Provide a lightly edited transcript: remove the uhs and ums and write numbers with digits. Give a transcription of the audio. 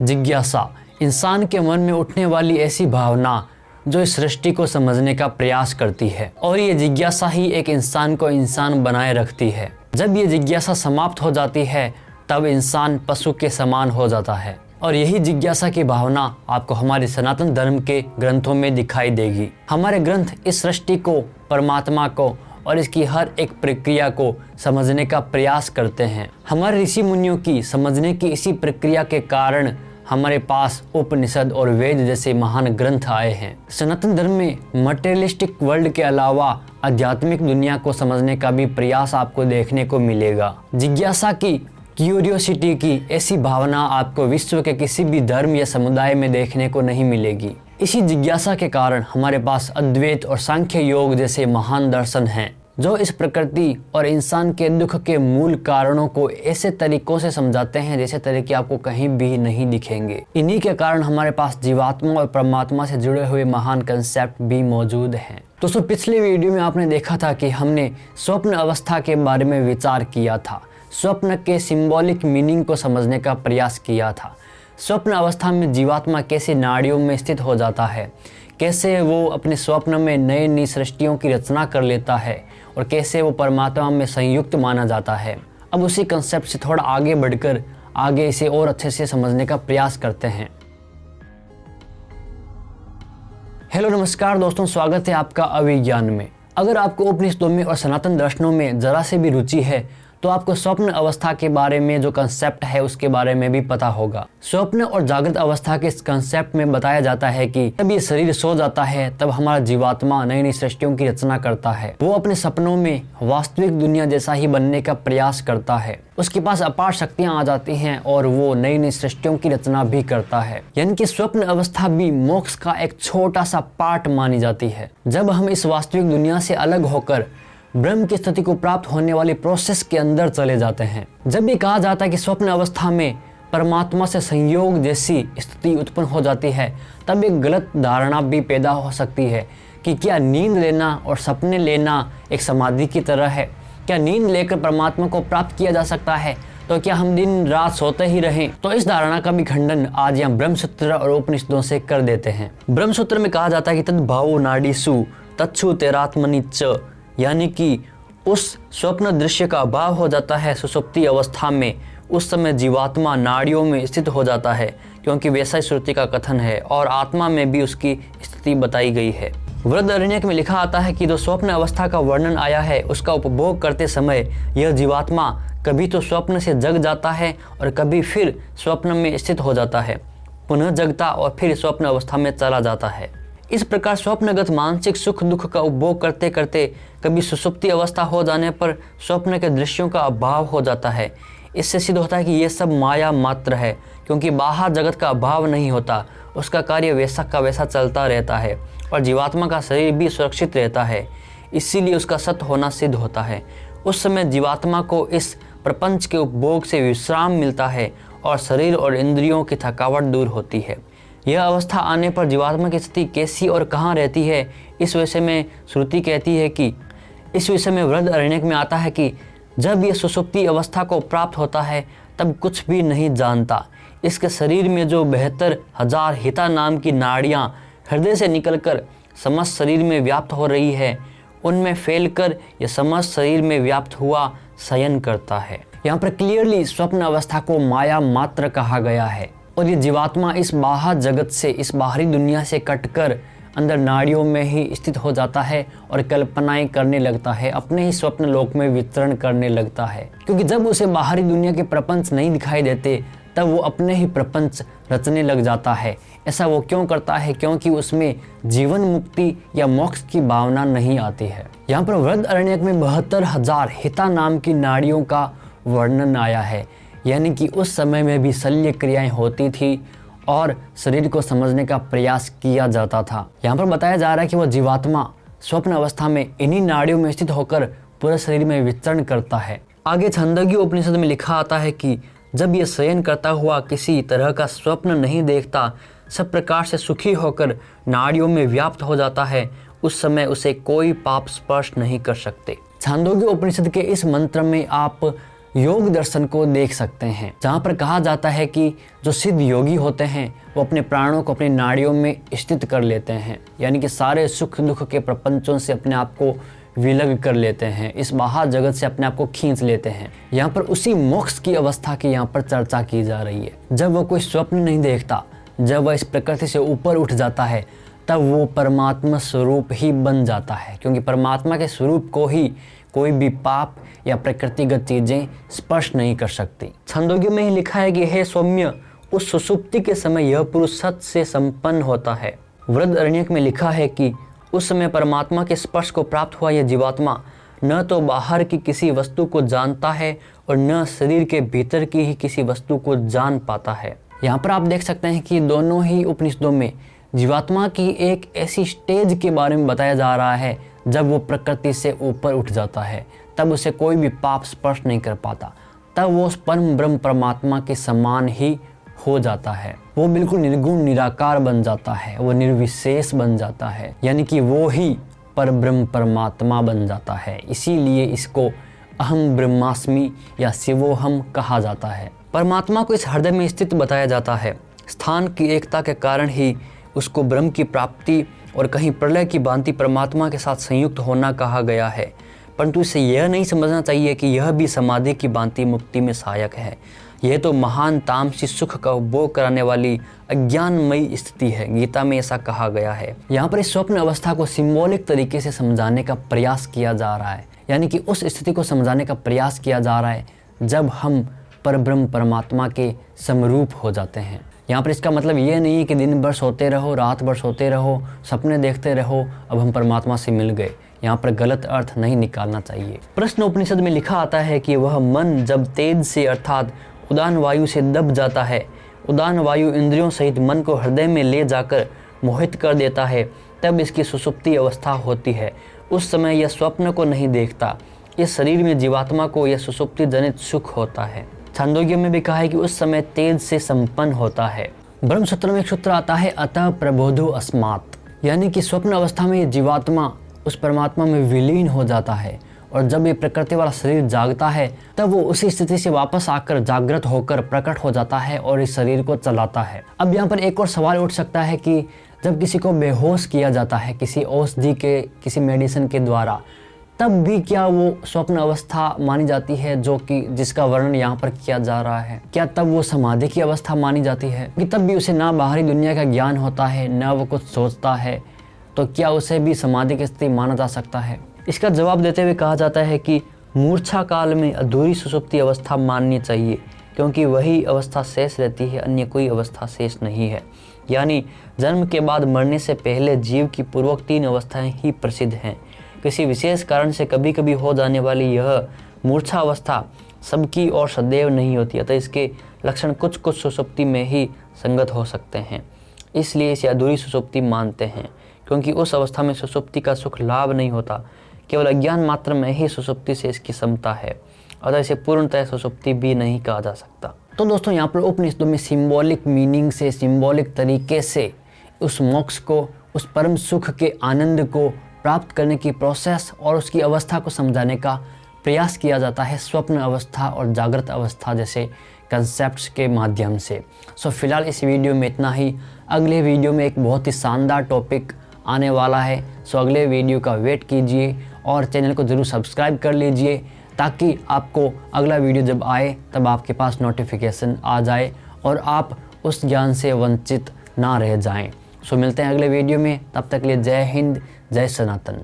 जिज्ञासा इंसान के मन में उठने वाली ऐसी भावना जो इस सृष्टि को समझने का प्रयास करती है, और ये जिज्ञासा ही एक इंसान को इंसान बनाए रखती है। जब ये जिज्ञासा समाप्त हो जाती है तब इंसान पशु के समान हो जाता है, और यही जिज्ञासा की भावना आपको हमारे सनातन धर्म के ग्रंथों में दिखाई देगी। हमारे ग्रंथ इस सृष्टि को, परमात्मा को और इसकी हर एक प्रक्रिया को समझने का प्रयास करते हैं। हमारे ऋषि मुनियों की समझने की इसी प्रक्रिया के कारण हमारे पास उपनिषद और वेद जैसे महान ग्रंथ आए हैं। सनातन धर्म में मटेरियलिस्टिक वर्ल्ड के अलावा आध्यात्मिक दुनिया को समझने का भी प्रयास आपको देखने को मिलेगा। जिज्ञासा की, क्यूरियोसिटी की ऐसी भावना आपको विश्व के किसी भी धर्म या समुदाय में देखने को नहीं मिलेगी। इसी जिज्ञासा के कारण हमारे पास अद्वैत और सांख्य योग जैसे महान दर्शन हैं, जो इस प्रकृति और इंसान के दुख के मूल कारणों को ऐसे तरीकों से समझाते हैं जैसे तरीके आपको कहीं भी नहीं दिखेंगे। इन्हीं के कारण हमारे पास जीवात्मा और परमात्मा से जुड़े हुए महान कंसेप्ट भी मौजूद हैं। दोस्तों, पिछले वीडियो में आपने देखा था कि हमने स्वप्न अवस्था के बारे में विचार किया था, स्वप्न के सिंबॉलिक मीनिंग को समझने का प्रयास किया था। स्वप्न अवस्था में जीवात्मा कैसे नाड़ियों में स्थित हो जाता है, कैसे वो अपने स्वप्न में नई नई सृष्टियों की रचना कर लेता है और कैसे वो परमात्मा में संयुक्त माना जाता है। अब उसी कंसेप्ट से थोड़ा आगे बढ़कर आगे इसे और अच्छे से समझने का प्रयास करते हैं। हेलो नमस्कार दोस्तों, स्वागत है आपका अभिज्ञान में। अगर आपको उपनिषदों में और सनातन दर्शनों में जरा से भी रुचि है तो आपको स्वप्न अवस्था के बारे में जो कंसेप्ट है उसके बारे में भी पता होगा। स्वप्न और जागृत अवस्था के इस कंसेप्ट में बताया जाता है कि जब ये शरीर सो जाता है तब हमारा जीवात्मा नई नई सृष्टियों की रचना करता है। वो अपने सपनों में वास्तविक दुनिया जैसा ही बनने का प्रयास करता है। उसके पास अपार शक्तियां आ जाती हैं और वो नई नई सृष्टियों की रचना भी करता है। यानी कि स्वप्न अवस्था भी मोक्ष का एक छोटा सा पार्ट मानी जाती है। जब हम इस वास्तविक दुनिया से अलग होकर ब्रह्म की स्थिति को प्राप्त होने वाली प्रोसेस के अंदर चले जाते हैं। जब भी कहा जाता है कि स्वप्न अवस्था में परमात्मा से संयोग जैसी स्थिति उत्पन्न हो जाती है, तब एक गलत धारणा भी पैदा हो सकती है कि क्या नींद लेना और सपने लेना एक समाधि की तरह है। क्या नींद लेकर परमात्मा को प्राप्त किया जा सकता है, तो क्या हम दिन रात सोते ही रहें। तो इस धारणा का भी खंडन आज यहाँ ब्रह्मसूत्र और उपनिषदों से कर देते हैं। ब्रह्मसूत्र में कहा जाता है कि तद भावो नाडीसु तच्छु तेरात्मनि च, यानी कि उस स्वप्न दृश्य का अभाव हो जाता है सुषुप्ति अवस्था में। उस समय जीवात्मा नाड़ियों में स्थित हो जाता है, क्योंकि वैसा ही श्रुति का कथन है और आत्मा में भी उसकी स्थिति बताई गई है। बृहदारण्यक में लिखा आता है कि जो स्वप्न अवस्था का वर्णन आया है उसका उपभोग करते समय यह जीवात्मा कभी तो स्वप्न से जग जाता है और कभी फिर स्वप्न में स्थित हो जाता है, पुनः जगता और फिर स्वप्न अवस्था में चला जाता है। इस प्रकार स्वप्नगत मानसिक सुख दुख का उपभोग करते करते कभी सुषुप्ति अवस्था हो जाने पर स्वप्न के दृश्यों का अभाव हो जाता है। इससे सिद्ध होता है कि ये सब माया मात्र है, क्योंकि बाहर जगत का अभाव नहीं होता, उसका कार्य वैसा का वैसा चलता रहता है और जीवात्मा का शरीर भी सुरक्षित रहता है, इसीलिए उसका सत्य होना सिद्ध होता है। उस समय जीवात्मा को इस प्रपंच के उपभोग से विश्राम मिलता है और शरीर और इंद्रियों की थकावट दूर होती है। यह अवस्था आने पर जीवात्मा की स्थिति कैसी और कहाँ रहती है, इस विषय में श्रुति कहती है कि इस विषय में बृहदारण्यक में आता है कि जब यह सुषुप्ति अवस्था को प्राप्त होता है तब कुछ भी नहीं जानता। इसके शरीर में जो 72,000 हिता नाम की नाड़ियाँ हृदय से निकलकर समस्त शरीर में व्याप्त हो रही है, उनमें फैलकर यह समस्त शरीर में व्याप्त हुआ शयन करता है। यहाँ पर क्लियरली स्वप्न अवस्था को माया मात्र कहा गया है और ये जीवात्मा इस बाहर जगत से, इस बाहरी दुनिया से कटकर अंदर नाड़ियों में ही स्थित हो जाता है और कल्पनाएं करने लगता है, अपने ही स्वप्न लोक में विचरण करने लगता है। क्योंकि जब उसे बाहरी दुनिया के प्रपंच नहीं दिखाई देते तब वो अपने ही प्रपंच रचने लग जाता है। ऐसा वो क्यों करता है? क्योंकि उसमें जीवन मुक्ति या मोक्ष की भावना नहीं आती है। यहाँ पर बृहदारण्यक में 72,000 हिता नाम की नाड़ियों का वर्णन आया है, यानी कि उस समय में भी शल्य क्रियाएं होती थी और शरीर को समझने का प्रयास किया जाता था। यहाँ पर बताया जा रहा है कि वह जीवात्मा स्वप्न अवस्था में इन्हीं नाड़ियों में स्थित होकर पूरे शरीर में विचरण करता है। आगे छंदोग्य उपनिषद में लिखा आता है कि जब यह शयन करता हुआ किसी तरह का स्वप्न नहीं देखता, सब प्रकार से सुखी होकर नाड़ियों में व्याप्त हो जाता है, उस समय उसे कोई पाप स्पर्श नहीं कर सकते। छांदोग्य उपनिषद के इस मंत्र में आप योग दर्शन को देख सकते हैं, जहाँ पर कहा जाता है कि जो सिद्ध योगी होते हैं वो अपने प्राणों को अपनी नाड़ियों में स्थित कर लेते हैं, यानी कि सारे सुख दुख के प्रपंचों से अपने आप को विलग कर लेते हैं, इस महाजगत से अपने आप को खींच लेते हैं। यहाँ पर उसी मोक्ष की अवस्था की यहाँ पर चर्चा की जा रही है। जब वो कोई स्वप्न नहीं देखता, जब वह इस प्रकृति से ऊपर उठ जाता है, तब वो परमात्मा स्वरूप ही बन जाता है, क्योंकि परमात्मा के स्वरूप को ही कोई भी पाप या प्रकृतिगत चीजें स्पर्श नहीं कर सकती। छंदोग्य में ही लिखा है कि हे सौम्य, उस सुषुप्ति के समय यह पुरुष सत से संपन्न होता है। वृहदारण्यक में लिखा है कि उस समय परमात्मा के स्पर्श को प्राप्त हुआ यह जीवात्मा न तो बाहर की किसी वस्तु को जानता है और न शरीर के भीतर की ही किसी वस्तु को जान पाता है। यहाँ पर आप देख सकते हैं कि दोनों ही उपनिषदों में जीवात्मा की एक ऐसी स्टेज के बारे में बताया जा रहा है जब वो प्रकृति से ऊपर उठ जाता है, तब उसे कोई भी पाप स्पर्श नहीं कर पाता, तब वो उस परम ब्रह्म परमात्मा के समान ही हो जाता है। वो बिल्कुल निर्गुण निराकार बन जाता है, वो निर्विशेष बन जाता है, यानी कि वो ही पर ब्रह्म परमात्मा बन जाता है। इसीलिए इसको अहम ब्रह्मास्मि या शिवोहम कहा जाता है। परमात्मा को इस हृदय में स्थित बताया जाता है। स्थान की एकता के कारण ही उसको ब्रह्म की प्राप्ति और कहीं प्रलय की भांति परमात्मा के साथ संयुक्त होना कहा गया है। परंतु इसे यह नहीं समझना चाहिए कि यह भी समाधि की भांति मुक्ति में सहायक है। यह तो महान तामसी सुख का उपभोग कराने वाली अज्ञानमयी स्थिति है। गीता में ऐसा कहा गया है। यहाँ पर इस स्वप्न अवस्था को सिंबॉलिक तरीके से समझाने का प्रयास किया जा रहा है, यानी कि उस स्थिति को समझाने का प्रयास किया जा रहा है जब हम परब्रह्म परमात्मा के समरूप हो जाते हैं। यहाँ पर इसका मतलब ये नहीं है कि दिन भर सोते रहो, रात भर सोते रहो, सपने देखते रहो, अब हम परमात्मा से मिल गए। यहाँ पर गलत अर्थ नहीं निकालना चाहिए। प्रश्न उपनिषद में लिखा आता है कि वह मन जब तेज से अर्थात उदान वायु से दब जाता है, उदान वायु इंद्रियों सहित मन को हृदय में ले जाकर मोहित कर देता है, तब इसकी सुषुप्ति अवस्था होती है। उस समय यह स्वप्न को नहीं देखता, इस शरीर में जीवात्मा को यह सुषुप्ति जनित सुख होता है। छांदोग्य में भी कहा है कि उस समय तेज से संपन्न होता है। ब्रह्मसूत्र में एक सूत्र आता है अतः प्रबोधो अस्मात्, यानी कि स्वप्न अवस्था में ये जीवात्मा उस परमात्मा में विलीन हो जाता है, और जब ये प्रकृति वाला शरीर जागता है तब वो उसी स्थिति से वापस आकर जागृत होकर प्रकट हो जाता है और इस शरीर को चलाता है। अब यहाँ पर एक और सवाल उठ सकता है कि जब किसी को बेहोश किया जाता है किसी औषधि के, किसी मेडिसिन के द्वारा, तब भी क्या वो स्वप्न अवस्था मानी जाती है जो कि जिसका वर्णन यहाँ पर किया जा रहा है? क्या तब वो समाधि की अवस्था मानी जाती है कि तब भी उसे ना बाहरी दुनिया का ज्ञान होता है, ना वो कुछ सोचता है, तो क्या उसे भी समाधि की स्थिति माना जा सकता है? इसका जवाब देते हुए कहा जाता है कि मूर्छा काल में अधूरी सुषुप्ति अवस्था माननी चाहिए, क्योंकि वही अवस्था शेष रहती है, अन्य कोई अवस्था शेष नहीं है। यानी जन्म के बाद मरने से पहले जीव की पूर्वक 3 अवस्थाएं ही प्रसिद्ध हैं। किसी विशेष कारण से कभी कभी हो जाने वाली यह मूर्छा अवस्था सबकी और सदैव नहीं होती, अतः इसके लक्षण कुछ कुछ सुषुप्ति में ही संगत हो सकते हैं। इसलिए इसे अधूरी सुषुप्ति मानते हैं, क्योंकि उस अवस्था में सुषुप्ति का सुख लाभ नहीं होता, केवल अज्ञान मात्र में ही सुषुप्ति से इसकी समता है, अतः इसे पूर्णतः सुषुप्ति भी नहीं कहा जा सकता। तो दोस्तों यहाँ पर उपनिषदों में सिंबॉलिक मीनिंग से, सिंबॉलिक तरीके से उस मोक्ष को, उस परम सुख के आनंद को प्राप्त करने की प्रोसेस और उसकी अवस्था को समझाने का प्रयास किया जाता है स्वप्न अवस्था और जागृत अवस्था जैसे कंसेप्ट्स के माध्यम से। सो फिलहाल इस वीडियो में इतना ही। अगले वीडियो में एक बहुत ही शानदार टॉपिक आने वाला है। सो अगले वीडियो का वेट कीजिए और चैनल को ज़रूर सब्सक्राइब कर लीजिए, ताकि आपको अगला वीडियो जब आए तब आपके पास नोटिफिकेशन आ जाए और आप उस ज्ञान से वंचित ना रह जाएं। सो मिलते हैं अगले वीडियो में, तब तक के लिए जय हिंद, जय सनातन।